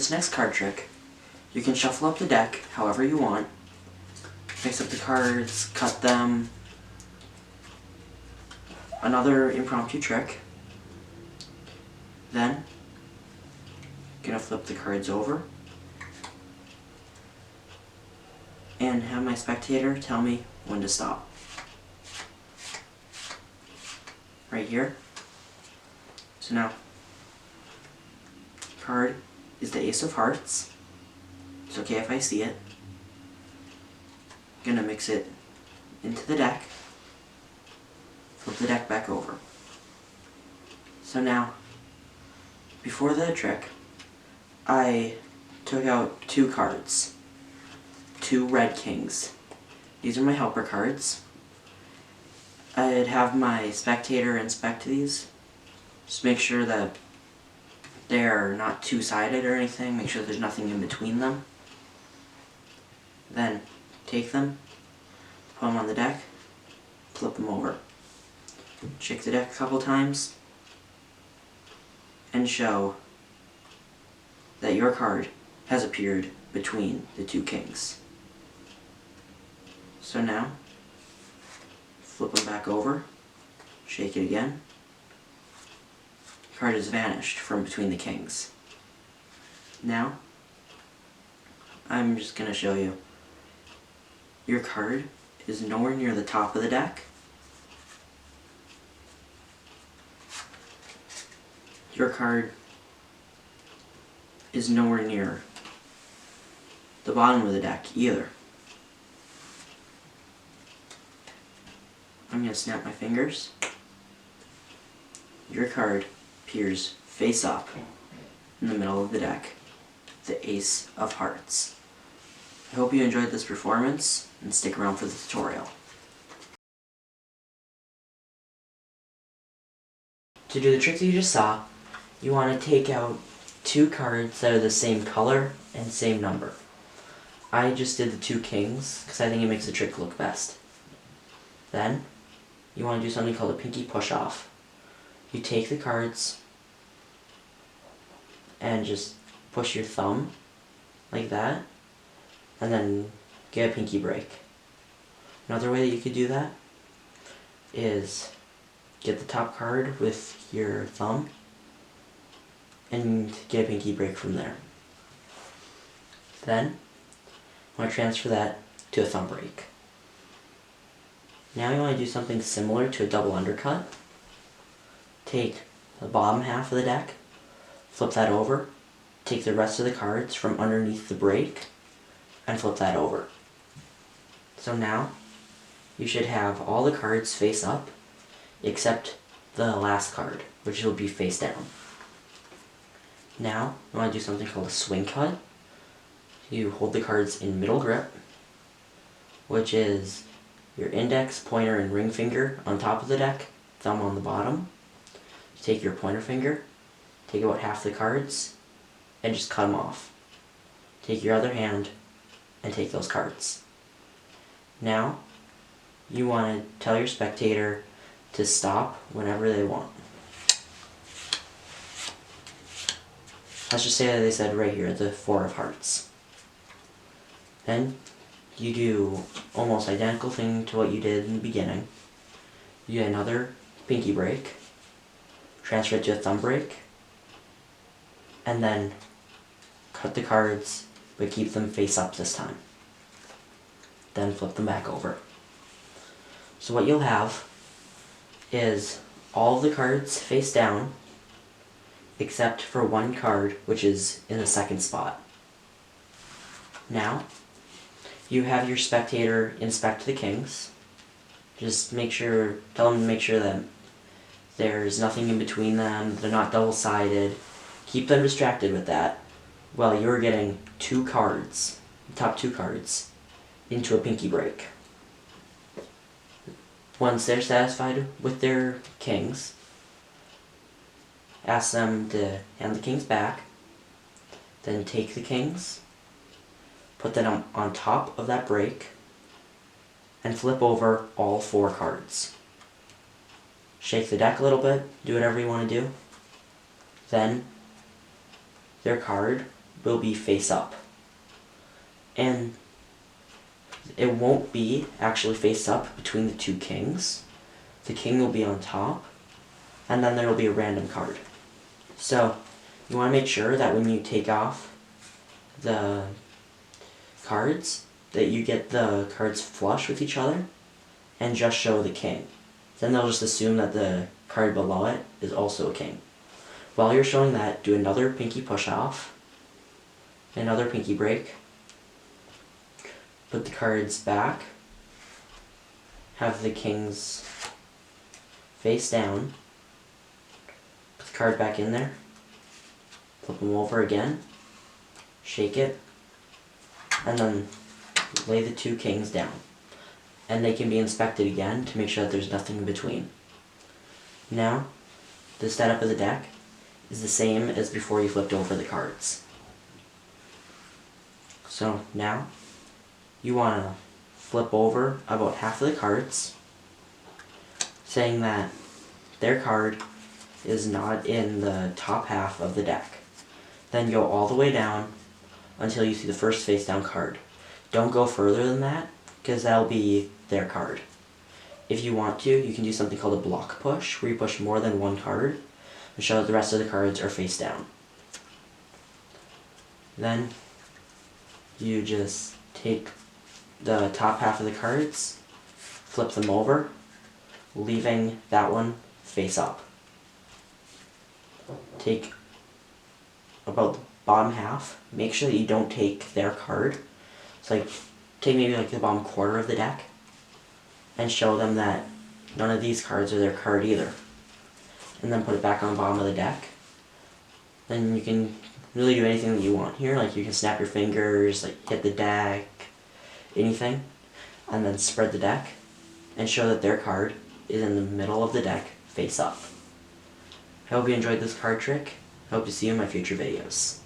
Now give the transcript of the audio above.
this next card trick, you can shuffle up the deck however you want, mix up the cards, cut them. Another impromptu trick. Then, I'm going to flip the cards over and have my spectator tell me when to stop. Right here. So now, card is the Ace of Hearts. It's okay if I see it. I'm going to mix it into the deck. Flip the deck back over. So now, before the trick, I took out 2 cards. 2 red kings. These are my helper cards. I'd have my spectator inspect these. Just make sure that they're not two-sided or anything. Make sure there's nothing in between them. Then take them, put them on the deck, flip them over. Shake the deck a couple times and show that your card has appeared between the 2 kings. So now, flip them back over, shake it again. The card has vanished from between the kings. Now, I'm just going to show you. Your card is nowhere near the top of the deck. Your card is nowhere near the bottom of the deck either. I'm going to snap my fingers. Your card appears face up in the middle of the deck, the Ace of Hearts. I hope you enjoyed this performance and stick around for the tutorial. To do the trick that you just saw, you want to take out 2 cards that are the same color and same number. I just did the 2 kings because I think it makes the trick look best. Then, you want to do something called a pinky push-off. You take the cards and just push your thumb like that, and then get a pinky break. Another way that you could do that is get the top card with your thumb and get a pinky break from there. Then, I want to transfer that to a thumb break. Now you want to do something similar to a double undercut. Take the bottom half of the deck, flip that over, take the rest of the cards from underneath the break, and flip that over. So now, you should have all the cards face up, except the last card, which will be face down. Now, you want to do something called a swing cut. You hold the cards in middle grip, which is your index, pointer, and ring finger on top of the deck, thumb on the bottom. You take your pointer finger, take about half the cards, and just cut them off. Take your other hand and take those cards. Now, you want to tell your spectator to stop whenever they want. Let's just say that they said right here, the 4 of hearts. Then, you do almost identical thing to what you did in the beginning. You get another pinky break, transfer it to a thumb break, and then cut the cards, but keep them face up this time. Then flip them back over. So what you'll have is all of the cards face down, except for 1 card, which is in the second spot. Now, you have your spectator inspect the kings. Just tell them to make sure that there's nothing in between them, they're not double-sided. Keep them distracted with that while you're getting 2 cards, the top 2 cards, into a pinky break. Once they're satisfied with their kings, ask them to hand the kings back, then take the kings, put them on top of that break, and flip over all 4 cards. Shake the deck a little bit, do whatever you want to do. Then, their card will be face up. And it won't be actually face up between the two kings. The king will be on top, and then there will be a random card. So you want to make sure that when you take off the cards, that you get the cards flush with each other and just show the king. Then they'll just assume that the card below it is also a king. While you're showing that, do another pinky push off, another pinky break, put the cards back, have the kings face down, put the card back in there, flip them over again, shake it, and then lay the two kings down. And they can be inspected again to make sure that there's nothing in between. Now, the setup of the deck is the same as before you flipped over the cards. So now, you want to flip over about half of the cards, saying that their card is not in the top half of the deck. Then go all the way down until you see the first face down card. Don't go further than that, because that'll be their card. If you want to, you can do something called a block push, where you push more than one card and show that the rest of the cards are face down. Then you just take the top half of the cards, flip them over, leaving that one face up. Take about the bottom half, make sure that you don't take their card. So take maybe the bottom quarter of the deck and show them that none of these cards are their card either. And then put it back on the bottom of the deck. Then you can really do anything that you want here, you can snap your fingers, hit the deck, anything, and then spread the deck and show that their card is in the middle of the deck, face up. I hope you enjoyed this card trick. I hope to see you in my future videos.